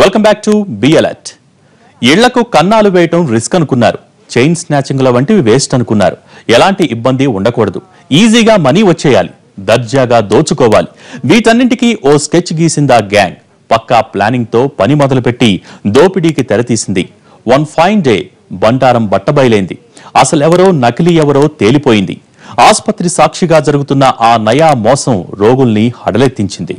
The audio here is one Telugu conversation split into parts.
Welcome back to be alert. ఇళ్లకు కన్నాలు వేయటం రిస్క్ అనుకున్నారు, చైన్ స్నాచింగ్ల వంటివి వేస్ట్ అనుకున్నారు. ఎలాంటి ఇబ్బంది ఉండకూడదు, ఈజీగా మనీ వచ్చేయాలి, దర్జాగా దోచుకోవాలి. వీటన్నింటికీ ఓ స్కెచ్ గీసిందా గ్యాంగ్. పక్కా ప్లానింగ్ తో పని మొదలుపెట్టి దోపిడీకి తెరతీసింది. వన్ ఫైన్ డే బండారం బట్టబయలైంది. అసలెవరో నకిలీ ఎవరో తేలిపోయింది. ఆసుపత్రి సాక్షిగా జరుగుతున్న ఆ నయా మోసం రోగుల్ని హడలెత్తించింది.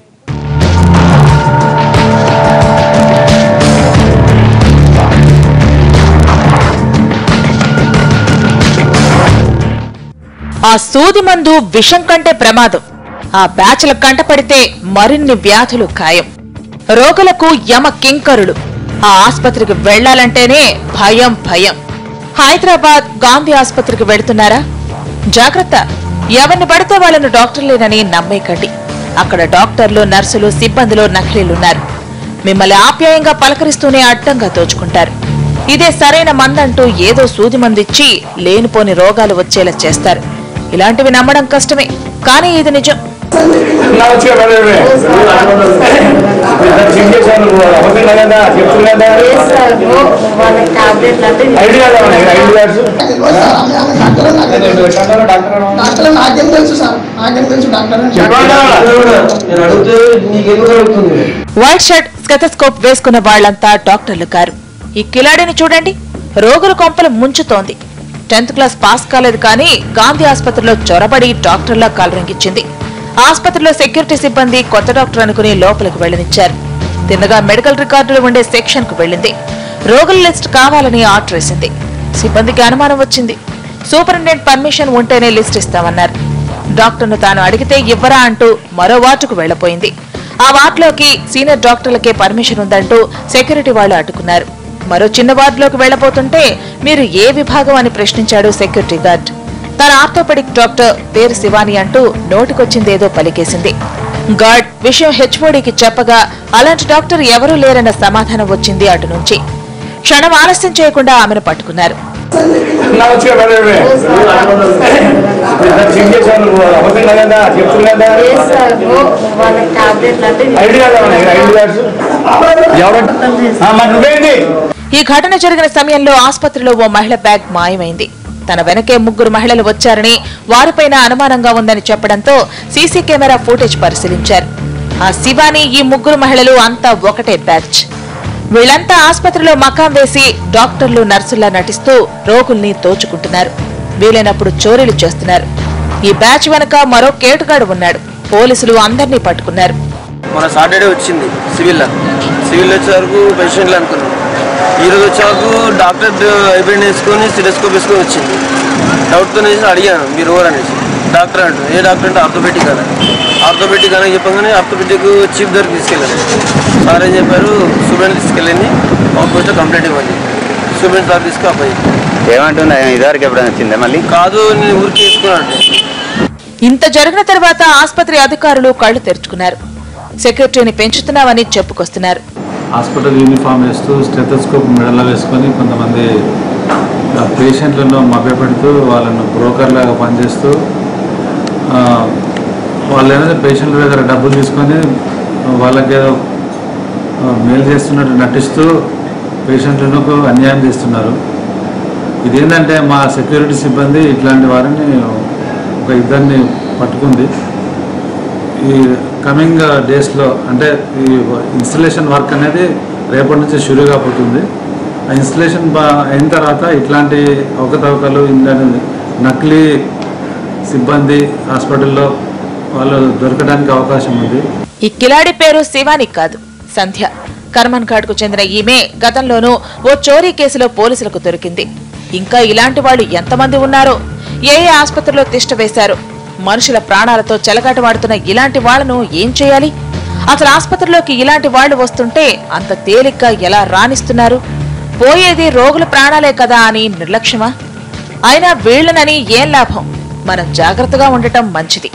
ఆ సూది మందు విషం కంటే ప్రమాదం. ఆ బ్యాచ్ల కంటపడితే మరిన్ని వ్యాధులు ఖాయం. రోగులకు యమ కింకరులు. ఆ ఆస్పత్రికి వెళ్లాలంటేనే భయం భయం. హైదరాబాద్ గాంధీ ఆసుపత్రికి వెళుతున్నారా? జాగ్రత్త, ఎవరిని పడితే వాళ్ళను డాక్టర్లేనని నమ్మేకండి. అక్కడ డాక్టర్లు, నర్సులు, సిబ్బందిలో నకిలీలున్నారు. మిమ్మల్ని ఆప్యాయంగా పలకరిస్తూనే అడ్డంగా దోచుకుంటారు. ఇదే సరైన మందంటూ ఏదో సూది మందిచ్చి లేనిపోని రోగాలు వచ్చేలా చేస్తారు. ఇలాంటివి నమ్మడం కష్టమే, కానీ ఇది నిజం. వైట్ షర్ట్, స్టెథోస్కోప్ వేసుకున్న వాళ్లంతా డాక్టర్లు కారు. ఈ కిలాడిని చూడండి, రోగుల కొంపలు ముంచుతోంది. 10th క్లాస్ పాస్ కాలేదు కానీ గాంధీ ఆసుపత్రిలో చొరబడి డాక్టర్లా కాలరింగించింది. ఆసుపత్రిలో సెక్యూరిటీ సిబ్బంది కొత్త డాక్టర్ అనుకుని లోపలికి వెళ్లనిచ్చారు. తిన్నగా మెడికల్ రికార్డులు ఉండే సెక్షన్ కు వెళ్లింది. రోగుల లిస్ట్ కావాలని ఆర్డర్ వేసింది. సిబ్బందికి అనుమానం వచ్చింది. సూపరింటెండెంట్ పర్మిషన్ ఉంటేనే లిస్ట్ ఇస్తామన్నారు. డాక్టర్ను తాను అడిగితే ఇవ్వరా అంటూ మరో వార్డుకు వెళ్లపోయింది. ఆ వార్డులోకి సీనియర్ డాక్టర్లకే పర్మిషన్ ఉందంటూ సెక్యూరిటీ వాళ్లు అడ్డుకున్నారు. మరో చిన్న వార్డులోకి వెళ్లబోతుంటే మీరు ఏ విభాగం అని ప్రశ్నించాడు సెక్యూరిటీ గార్డ్. తన ఆర్థోపెడిక్ డాక్టర్, పేరు శివాని అంటూ నోటికొచ్చిందేదో పలికేసింది. గార్డ్ విషయం హెచ్ఓడికి చెప్పగా అలాంటి డాక్టర్ ఎవరూ లేరన్న సమాధానం వచ్చింది అటు నుంచి. క్షణం ఆలస్యం చేయకుండా ఆమెను పట్టుకున్నారు. ఈ ఘటన జరిగిన సమయంలో ఆసుపత్రిలో ఓ మహిళ బ్యాగ్ మాయమైంది. తన వెనకే 3 మహిళలు వచ్చారని, వారిపైన అనుమానంగా ఉందని చెప్పడంతో సీసీ కెమెరా ఫుటేజ్ పరిశీలించారు. ఆ శివాని, ఈ 3 మహిళలు అంతా ఒకటే బ్యాచ్. వీళ్లంతా ఆసుపత్రిలో మకాం వేసి డాక్టర్లు, నర్సుల్లా నటిస్తూ రోగుల్ని దోచుకుంటున్నారు. వీలైనప్పుడు చోరీలు చేస్తున్నారు. ఈ బ్యాచ్ వెనక మరో కేటుగాడు ఉన్నాడు. పోలీసులు అందరినీ పట్టుకున్నారు. మన సాటర్డే వచ్చింది సివిల్ వచ్చే వరకు పేషెంట్లు అనుకున్నాం. ఈరోజు వచ్చే వరకు డాక్టర్ ఐబ్రెండ్ వేసుకొని స్టెథోస్కోప్ వేసుకొని వచ్చింది. డౌట్తో అడిగాను మీరు ఎవరు అనేసి. డాక్టర్ అంటారు. ఏ డాక్టర్ అంటే ఆర్థోపెడిక్ అని చెప్పగానే ఆర్థోపెడిక్ చీఫ్ దగ్గరికి తీసుకెళ్ళాను. సార్ ఏం చెప్పారు, సూపరింటెండెంట్ తీసుకెళ్ళండి, అవుట్ పోస్ట్లో కంప్లైంట్ ఇవ్వండి. సూపరింటెండెంట్ సార్ తీసుకు అబ్బాయి ఏమంటున్నా, ఇదివరకు ఎప్పుడైనా వచ్చిందా? మళ్ళీ కాదు, నేను ఊరికి వేసుకున్నాను. ఇంత జరిగిన తర్వాత ఆసుపత్రి అధికారులు కళ్లు తెరుచుకున్నారు. సెక్యూరిటీని పెంచుతున్నామని చెప్పుకొస్తున్నారు. హాస్పిటల్ యూనిఫామ్ వేస్తూ స్టెథోస్కోప్ మెడలో వేసుకొని కొంతమంది పేషెంట్లను మభ్యపెడుతూ వాళ్ళను బ్రోకర్ లాగా పనిచేస్తూ వాళ్ళు ఏదైనా పేషెంట్ల దగ్గర డబ్బులు తీసుకొని వాళ్ళకేదో మేలు చేస్తున్నట్టు నటిస్తూ పేషెంట్లకు అన్యాయం చేస్తున్నారు. ఇదేంటంటే మా సెక్యూరిటీ సిబ్బంది ఇట్లాంటి వారిని ఒక ఇద్దరిని పట్టుకుంది. ఈ కమింగ్ డేస్లో అంటే ఈ ఇన్స్టలేషన్ వర్క్ అనేది రేపటి నుంచి షురుగా పోతుంది. ఆ ఇన్స్టలేషన్ అయిన తర్వాత ఇట్లాంటి అవకతవకలు, నకిలీ సిబ్బంది హాస్పిటల్లో వాళ్ళు దొరకడానికి అవకాశం ఉంది. ఈ కిలాడి పేరు శివాని కాదు, సంధ్య. కర్మన్ ఘాట్ కు చెందిన ఈమె గతంలోనూ ఓ చోరీ కేసులో పోలీసులకు దొరికింది. ఇంకా ఇలాంటి వాళ్ళు ఎంతమంది ఉన్నారో, ఏ ఆసుపత్రిలో తిష్ట వేశారో. మనుషుల ప్రాణాలతో చెలగాటమాడుతున్న ఇలాంటి వాళ్లను ఏం చేయాలి? అసలు ఆసుపత్రిలోకి ఇలాంటి వాళ్లు వస్తుంటే అంత తేలిగ్గా ఎలా రాణిస్తున్నారు? పోయేది రోగుల ప్రాణాలే కదా అని నిర్లక్ష్యమా? అయినా వీళ్లనని ఏం లాభం? మనం జాగ్రత్తగా ఉండటం మంచిది.